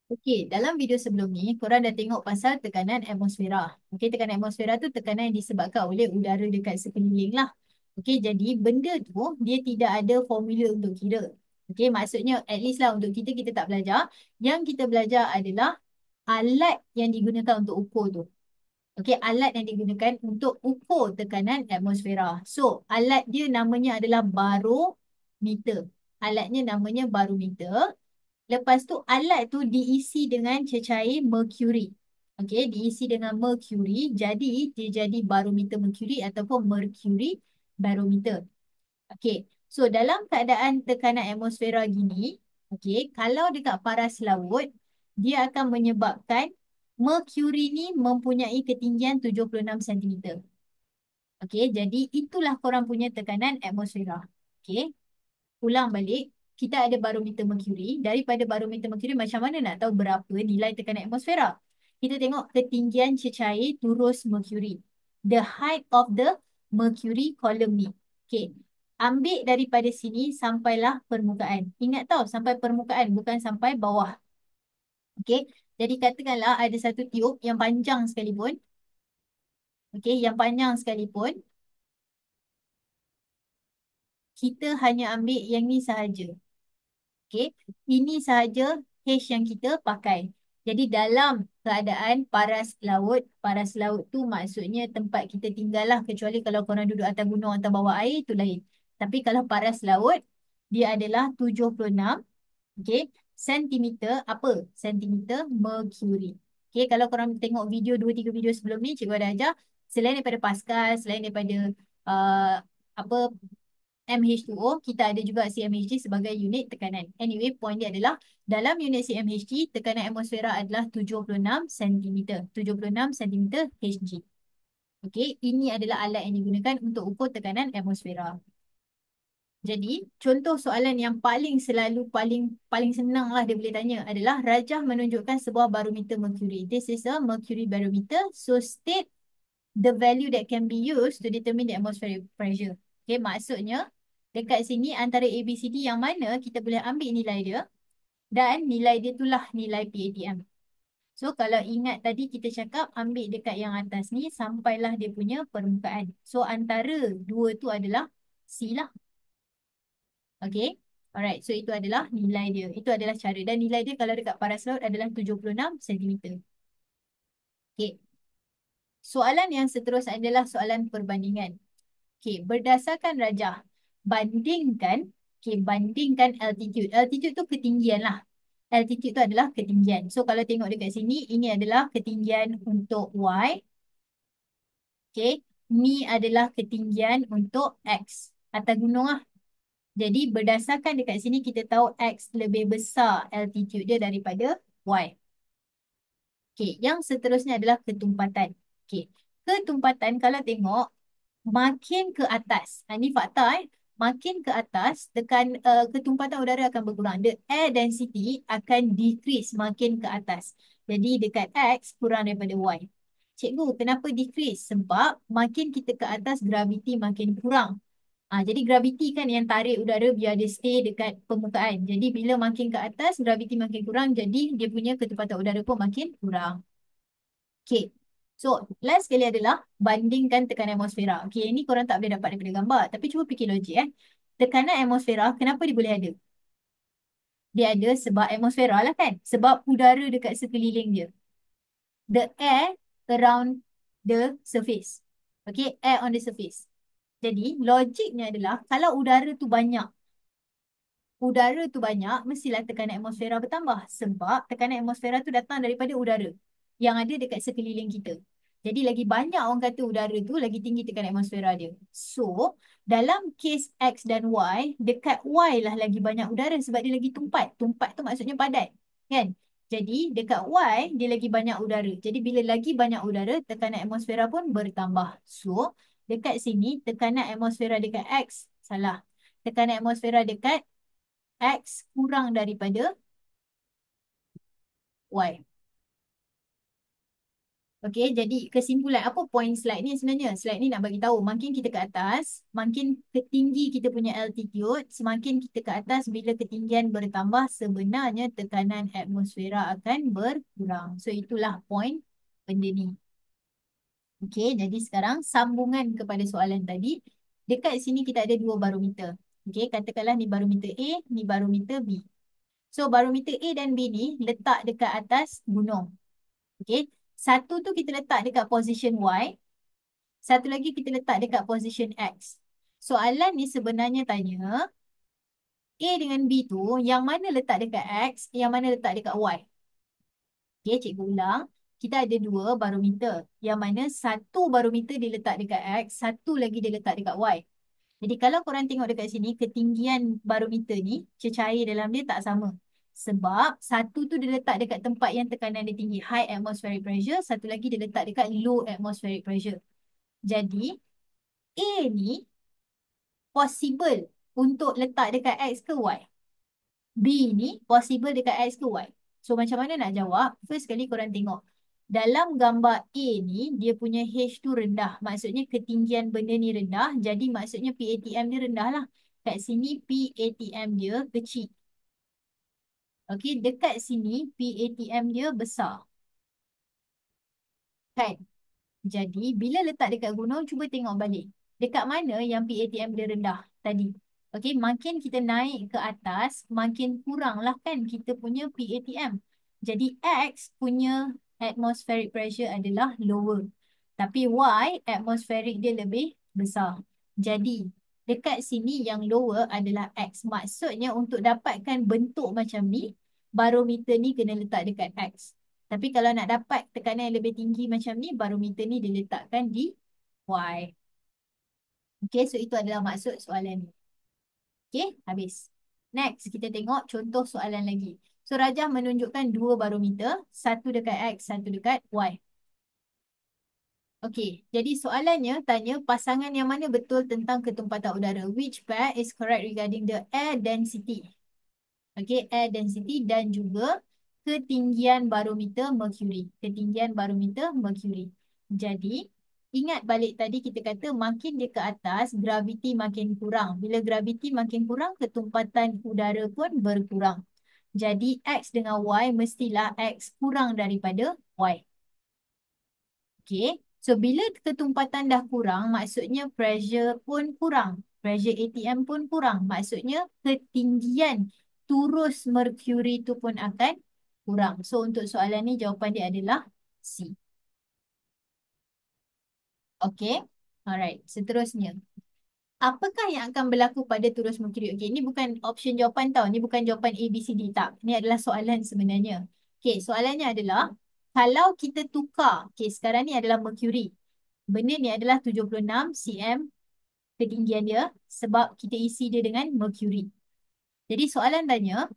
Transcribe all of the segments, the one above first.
Okey, dalam video sebelum ni, korang dah tengok pasal tekanan atmosfera. Okey, tekanan atmosfera tu tekanan yang disebabkan oleh udara dekat sekeliling lah. Okey, jadi benda tu dia tidak ada formula untuk kira. Okey, maksudnya at least lah untuk kita, kita tak belajar. Yang kita belajar adalah alat yang digunakan untuk ukur tu. Okey, alat yang digunakan untuk ukur tekanan atmosfera. So, alat dia namanya adalah barometer. Alatnya namanya barometer. Lepas tu alat tu diisi dengan cecair mercury. Okey, diisi dengan mercury. Jadi dia jadi barometer mercury ataupun mercury barometer. Okey. So dalam keadaan tekanan atmosfera gini, okey, kalau dekat paras laut, dia akan menyebabkan mercury ni mempunyai ketinggian 76 cm. Okey, jadi itulah korang punya tekanan atmosfera. Okey. Ulang balik, kita ada barometer mercury. Daripada barometer mercury, macam mana nak tahu berapa nilai tekanan atmosfera? Kita tengok ketinggian cecair turus mercury. The height of the mercury column ni. Okay. Ambil daripada sini sampailah permukaan. Ingat tau, sampai permukaan bukan sampai bawah. Okay. Jadi katakanlah ada satu tiup yang panjang sekalipun. Okay. Yang panjang sekalipun. Kita hanya ambil yang ni sahaja. Okey, ini sahaja hash yang kita pakai. Jadi dalam keadaan paras laut tu maksudnya tempat kita tinggal lah. Kecuali kalau korang duduk atas gunung atau bawah air, tu lain. Tapi kalau paras laut, dia adalah 76, okey, sentimeter, apa? Sentimeter mercury. Okey, kalau korang tengok video, 2-3 video sebelum ni, cikgu ada ajar, selain daripada Pascal, selain daripada uh, apa MH2O, kita ada juga CMHG sebagai unit tekanan. Anyway, point dia adalah dalam unit CMHG, tekanan atmosfera adalah 76 cm. 76 cm Hg. Okey, ini adalah alat yang digunakan untuk ukur tekanan atmosfera. Jadi, contoh soalan yang paling selalu, paling senang lah dia boleh tanya adalah rajah menunjukkan sebuah barometer mercury. This is a mercury barometer. So, state the value that can be used to determine the atmospheric pressure. Okay, maksudnya dekat sini antara ABCD yang mana kita boleh ambil nilai dia dan nilai dia itulah nilai PATM. So kalau ingat tadi kita cakap ambil dekat yang atas ni sampailah dia punya permukaan. So antara dua tu adalah C lah. Okay. Alright, so itu adalah nilai dia. Itu adalah cara. Dan nilai dia kalau dekat paras laut adalah 76 cm. Okay. Soalan yang seterusnya adalah soalan perbandingan. Okay, berdasarkan rajah, bandingkan, bandingkan altitude. Altitude tu ketinggian lah. Altitude tu adalah ketinggian. So, kalau tengok dekat sini, ini adalah ketinggian untuk Y. Okay, ni adalah ketinggian untuk X. Atas gunung lah. Jadi, berdasarkan dekat sini, kita tahu X lebih besar altitude dia daripada Y. Okay, yang seterusnya adalah ketumpatan. Okay, ketumpatan kalau tengok, makin ke atas. Ini fakta Makin ke atas, ketumpatan udara akan berkurang. The air density akan decrease makin ke atas. Jadi dekat X kurang daripada Y. Cikgu, kenapa decrease? Sebab makin kita ke atas, graviti makin kurang. Jadi graviti kan yang tarik udara biar dia stay dekat permukaan. Jadi bila makin ke atas, graviti makin kurang. Jadi dia punya ketumpatan udara pun makin kurang. Okay. So, last sekali adalah bandingkan tekanan atmosfera. Okay, ini korang tak boleh dapat daripada gambar. Tapi cuba fikir logik Tekanan atmosfera, kenapa dia boleh ada? Dia ada sebab atmosfera lah kan. Sebab udara dekat sekeliling dia. The air around the surface. Okay, air on the surface. Jadi, logiknya adalah kalau udara tu banyak, mestilah tekanan atmosfera bertambah. Sebab tekanan atmosfera tu datang daripada udara yang ada dekat sekeliling kita. Jadi lagi banyak orang kata udara tu, lagi tinggi tekanan atmosfera dia. So, dalam kes X dan Y, dekat Y lah lagi banyak udara sebab dia lagi tumpat. Tumpat tu maksudnya padat. Kan? Jadi dekat Y, dia lagi banyak udara. Jadi bila lagi banyak udara, tekanan atmosfera pun bertambah. So, dekat sini, tekanan atmosfera dekat X, salah. Tekanan atmosfera dekat X kurang daripada Y. Okey, jadi kesimpulan apa point slide ni sebenarnya? Slide ni nak bagi tahu makin kita ke atas, makin tinggi kita punya altitude, semakin kita ke atas bila ketinggian bertambah sebenarnya tekanan atmosfera akan berkurang. So itulah point benda ni. Okey, jadi sekarang sambungan kepada soalan tadi. Dekat sini kita ada dua barometer. Okey, katakanlah ni barometer A, ni barometer B. So barometer A dan B ni letak dekat atas gunung. Okey, satu tu kita letak dekat position Y, satu lagi kita letak dekat position X. Soalan ni sebenarnya tanya A dengan B tu yang mana letak dekat X, yang mana letak dekat Y. Okey, cikgu ulang. Kita ada dua barometer. Yang mana satu barometer dia letak dekat X, satu lagi dia letak dekat Y. Jadi kalau korang tengok dekat sini, ketinggian barometer ni, cecair dalam dia tak sama. Sebab satu tu dia letak dekat tempat yang tekanan dia tinggi, high atmospheric pressure. Satu lagi dia letak dekat low atmospheric pressure. Jadi, A ni possible untuk letak dekat X ke Y? B ni possible dekat X ke Y? So macam mana nak jawab? First kali korang tengok. Dalam gambar A ni, dia punya H tu rendah. Maksudnya ketinggian benda ni rendah. Jadi maksudnya PATM dia rendah lah. Kat sini PATM dia kecil. Okey, dekat sini PATM dia besar. Kan? Jadi bila letak dekat gunung, cuba tengok balik. Dekat mana yang PATM dia rendah tadi? Okey, makin kita naik ke atas, makin kuranglah kan kita punya PATM. Jadi X punya atmospheric pressure adalah lower. Tapi Y atmospheric dia lebih besar. Jadi dekat sini yang lower adalah X. Maksudnya untuk dapatkan bentuk macam ni, barometer ni kena letak dekat X. Tapi kalau nak dapat tekanan yang lebih tinggi macam ni, barometer ni diletakkan di Y. Okay, so itu adalah maksud soalan ni. Okay, habis. Next, kita tengok contoh soalan lagi. So, Rajah menunjukkan dua barometer, satu dekat X, satu dekat Y. Okay, jadi soalannya tanya pasangan yang mana betul tentang ketumpatan udara. Which pair is correct regarding the air density? Okay, air density dan juga ketinggian barometer mercury. Ketinggian barometer mercury. Jadi, ingat balik tadi kita kata makin dia ke atas, graviti makin kurang. Bila graviti makin kurang, ketumpatan udara pun berkurang. Jadi, X dengan Y mestilah X kurang daripada Y. Okay. So, bila ketumpatan dah kurang, maksudnya pressure pun kurang. Pressure ATM pun kurang. Maksudnya ketinggian turus mercury tu pun akan kurang. So, untuk soalan ni jawapan dia adalah C. Okay. Alright. Seterusnya. Apakah yang akan berlaku pada turus mercury? Okay. Ini bukan option jawapan tau. Ini bukan jawapan A, B, C, D. Tak. Ini adalah soalan sebenarnya. Okay. Soalannya adalah kalau kita tukar. Okay. Sekarang ni adalah mercury. Benda ni adalah 76 cm ketinggian dia sebab kita isi dia dengan mercury. Jadi soalan tanya,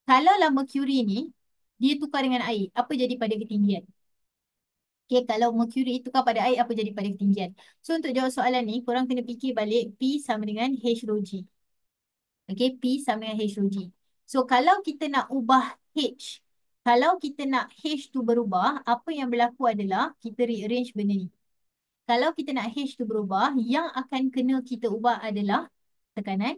kalaulah mercury ni dia tukar dengan air, apa jadi pada ketinggian? Okay, kalau mercury tukar pada air, apa jadi pada ketinggian? So untuk jawab soalan ni, korang kena fikir balik P sama dengan H rho G. Okay, P sama dengan H rho G. So kalau kita nak ubah H, kalau kita nak H tu berubah, apa yang berlaku adalah kita rearrange benda ni. Kalau kita nak H tu berubah, yang akan kena kita ubah adalah tekanan,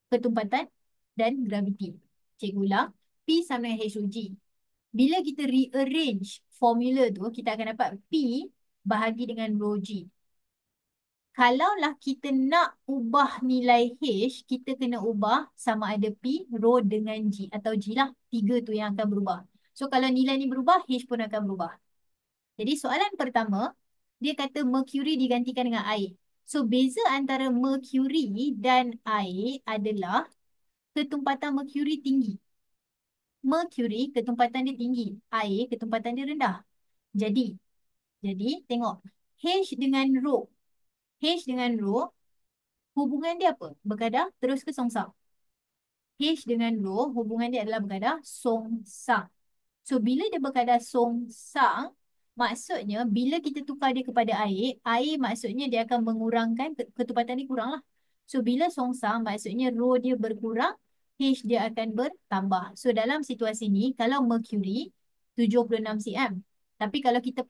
ketumpatan dan graviti. Cikgu ulang, P sama dengan H rho G. Bila kita rearrange formula tu, kita akan dapat P bahagi dengan rho G. Kalaulah kita nak ubah nilai H, kita kena ubah sama ada P, rho dengan G. Atau G lah, tiga tu yang akan berubah. So kalau nilai ni berubah, H pun akan berubah. Jadi soalan pertama, dia kata mercury digantikan dengan air. So beza antara mercury dan air adalah ketumpatan mercury tinggi. Mercury ketumpatan dia tinggi, air ketumpatan dia rendah. Jadi tengok H dengan rho. H dengan rho hubungan dia apa? Bergadah terus ke songsang? H dengan rho hubungan dia adalah bergadah songsang. So bila dia bergadah songsang, maksudnya bila kita tukar dia kepada air, air maksudnya dia akan mengurangkan ketumpatan dia kurang lah. So bila songsang maksudnya rho dia berkurang, H dia akan bertambah. So dalam situasi ni kalau mercury 76 cm, Tapi kalau kita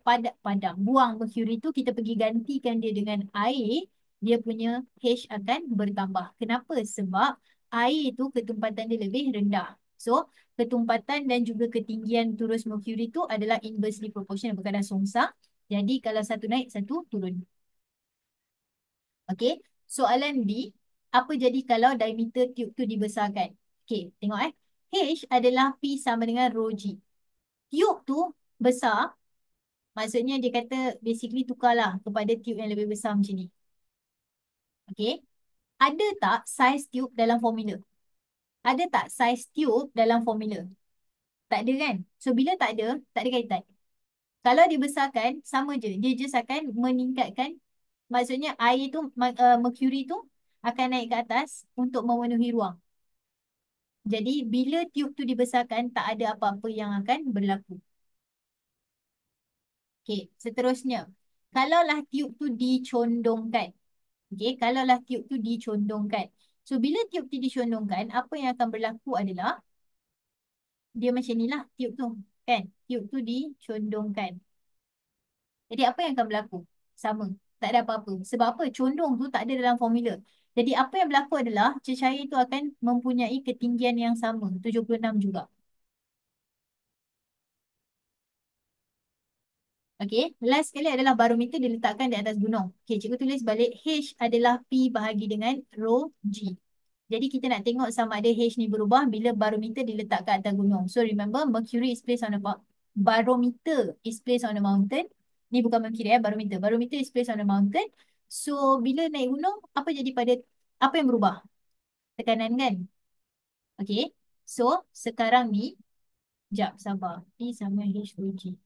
padam, buang mercury tu, kita pergi gantikan dia dengan air, dia punya H akan bertambah. Kenapa? Sebab air tu ketumpatan dia lebih rendah. So, ketumpatan dan juga ketinggian turus mercury tu adalah inversely proportional, berkadar songsa. Jadi, kalau satu naik, satu turun. Okey, soalan B, apa jadi kalau diameter tube tu dibesarkan? Okey, tengok H adalah P sama dengan rho G. Tube tu besar, maksudnya dia kata basically tukarlah kepada tube yang lebih besar macam ni. Okey, ada tak saiz tube dalam formula? Ada tak saiz tube dalam formula? Tak ada kan? So, bila tak ada, tak ada kaitan. Kalau dibesarkan, sama je. Dia just akan meningkatkan, maksudnya air tu, mercury tu akan naik ke atas untuk memenuhi ruang. Jadi, bila tube tu dibesarkan, tak ada apa-apa yang akan berlaku. Okey, seterusnya. Kalaulah tube tu dicondongkan. Okey, kalaulah tube tu dicondongkan. So, bila tube tu dicondongkan, apa yang akan berlaku adalah, dia macam ni lah tube tu. Kan? Tube tu dicondongkan. Jadi, apa yang akan berlaku? Sama. Tak ada apa-apa. Sebab apa? Condong tu tak ada dalam formula. Jadi, apa yang berlaku adalah, cecair itu akan mempunyai ketinggian yang sama. 76 juga. Okey, last sekali adalah barometer diletakkan di atas gunung. Okey, cikgu tulis balik H adalah P bahagi dengan rho G. Jadi kita nak tengok sama ada H ni berubah bila barometer diletakkan atas gunung. So remember, mercury is placed on a barometer is placed on a mountain. Ni bukan mercury barometer. Barometer is placed on a mountain. So bila naik gunung, apa jadi pada, apa yang berubah? Tekanan kan? Okey. So sekarang ni, jap sabar. P sama H rho G.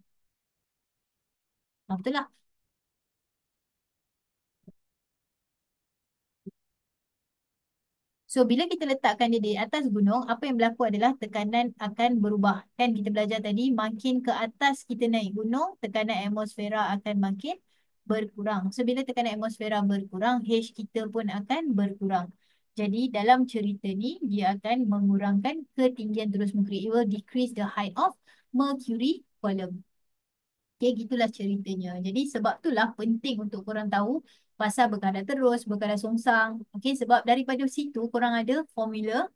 Betul lah. So, bila kita letakkan dia di atas gunung, apa yang berlaku adalah tekanan akan berubah. Kan kita belajar tadi, makin ke atas kita naik gunung, tekanan atmosfera akan makin berkurang. So, bila tekanan atmosfera berkurang, H kita pun akan berkurang. Jadi, dalam cerita ni, dia akan mengurangkan ketinggian terus mercury. It will decrease the height of mercury column. Okay, gitulah ceritanya. Jadi sebab itulah penting untuk korang tahu pasal berkadar terus, berkadar songsang. Okay, sebab daripada situ korang ada formula.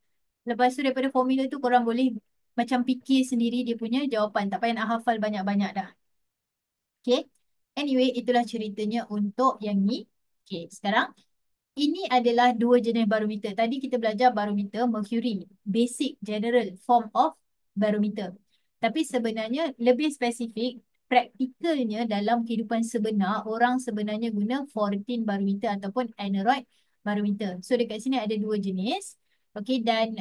Lepas tu daripada formula tu korang boleh macam fikir sendiri dia punya jawapan. Tak payah nak hafal banyak-banyak dah. Okay. Anyway, itulah ceritanya untuk yang ni. Okay, sekarang ini adalah dua jenis barometer. Tadi kita belajar barometer mercury. Basic general form of barometer. Tapi sebenarnya lebih spesifik, praktikalnya dalam kehidupan sebenar, orang sebenarnya guna 14 barometer ataupun aneroid barometer. So dekat sini ada dua jenis. Okay, dan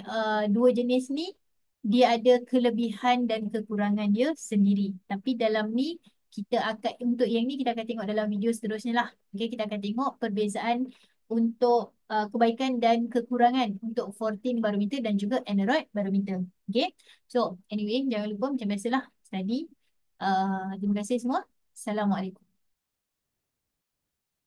dua jenis ni, dia ada kelebihan dan kekurangan dia sendiri. Tapi dalam ni, kita akan, untuk yang ni kita akan tengok dalam video seterusnya lah. Okay, kita akan tengok perbezaan untuk kebaikan dan kekurangan untuk 14 barometer dan juga aneroid barometer. Okay. So anyway, jangan lupa macam biasalah study. Terima kasih semua. Assalamualaikum.